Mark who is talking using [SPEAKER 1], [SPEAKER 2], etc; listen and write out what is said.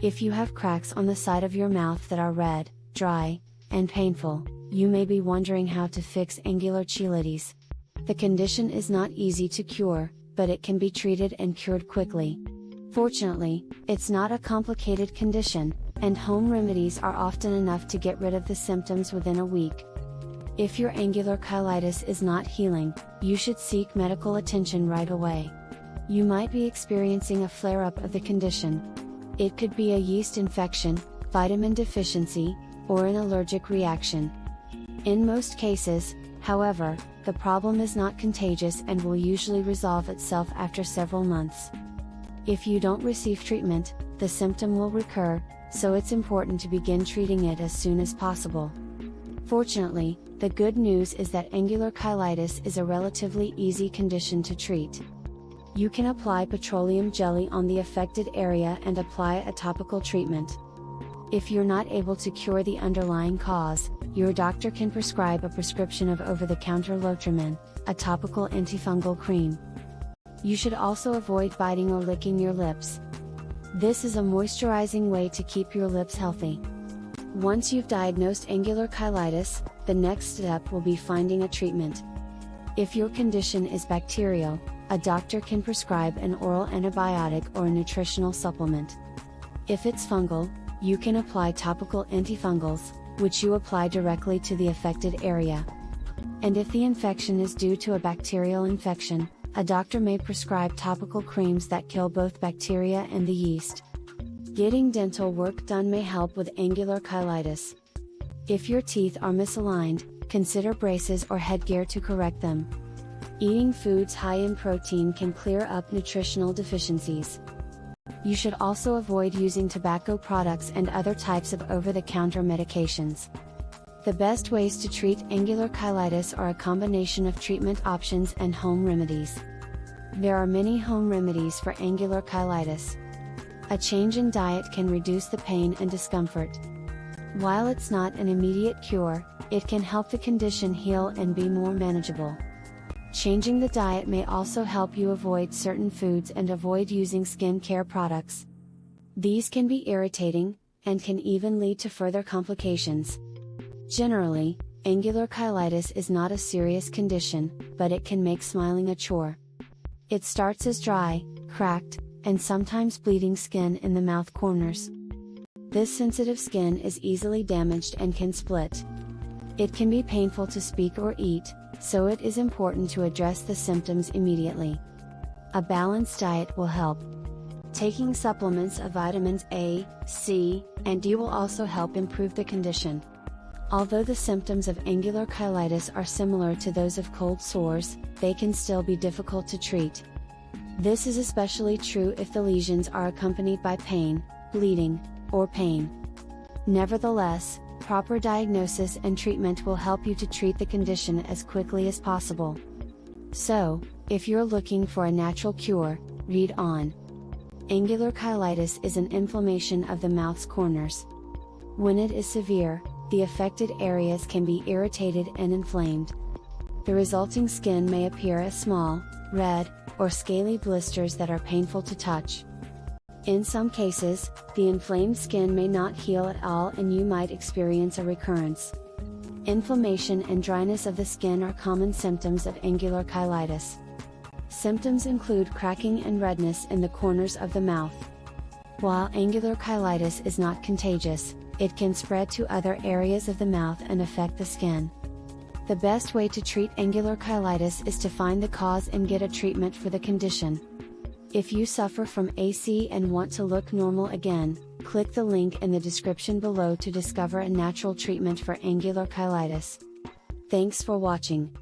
[SPEAKER 1] If you have cracks on the side of your mouth that are red, dry, and painful, you may be wondering how to fix angular cheilitis. The condition is not easy to cure, but it can be treated and cured quickly. Fortunately, it's not a complicated condition, and home remedies are often enough to get rid of the symptoms within a week. If your angular cheilitis is not healing, you should seek medical attention right away. You might be experiencing a flare-up of the condition. It could be a yeast infection, vitamin deficiency, or an allergic reaction. In most cases, however, the problem is not contagious and will usually resolve itself after several months. If you don't receive treatment, the symptom will recur, so it's important to begin treating it as soon as possible. Fortunately, the good news is that angular cheilitis is a relatively easy condition to treat. You can apply petroleum jelly on the affected area and apply a topical treatment. If you're not able to cure the underlying cause, your doctor can prescribe a prescription of over-the-counter Lotrimin, a topical antifungal cream. You should also avoid biting or licking your lips. This is a moisturizing way to keep your lips healthy. Once you've diagnosed angular cheilitis, the next step will be finding a treatment. If your condition is bacterial, a doctor can prescribe an oral antibiotic or a nutritional supplement. If it's fungal, you can apply topical antifungals, which you apply directly to the affected area. And if the infection is due to a bacterial infection, a doctor may prescribe topical creams that kill both bacteria and the yeast. Getting dental work done may help with angular cheilitis. If your teeth are misaligned, consider braces or headgear to correct them. Eating foods high in protein can clear up nutritional deficiencies. You should also avoid using tobacco products and other types of over-the-counter medications. The best ways to treat angular cheilitis are a combination of treatment options and home remedies. There are many home remedies for angular cheilitis. A change in diet can reduce the pain and discomfort. While it's not an immediate cure, it can help the condition heal and be more manageable. Changing the diet may also help you avoid certain foods and avoid using skincare products. These can be irritating, and can even lead to further complications. Generally, angular cheilitis is not a serious condition, but it can make smiling a chore. It starts as dry, cracked, and sometimes bleeding skin in the mouth corners. This sensitive skin is easily damaged and can split. It can be painful to speak or eat, so it is important to address the symptoms immediately. A balanced diet will help. Taking supplements of vitamins A, C, and D will also help improve the condition. Although the symptoms of angular cheilitis are similar to those of cold sores, they can still be difficult to treat. This is especially true if the lesions are accompanied by pain, bleeding, or pain. Nevertheless, proper diagnosis and treatment will help you to treat the condition as quickly as possible. So, if you're looking for a natural cure, read on. Angular cheilitis is an inflammation of the mouth's corners. When it is severe, the affected areas can be irritated and inflamed. The resulting skin may appear as small, red, or scaly blisters that are painful to touch. In some cases, the inflamed skin may not heal at all and you might experience a recurrence. Inflammation and dryness of the skin are common symptoms of angular cheilitis. Symptoms include cracking and redness in the corners of the mouth. While angular cheilitis is not contagious, it can spread to other areas of the mouth and affect the skin. The best way to treat angular cheilitis is to find the cause and get a treatment for the condition. If you suffer from AC and want to look normal again, click the link in the description below to discover a natural treatment for angular cheilitis. Thanks for watching.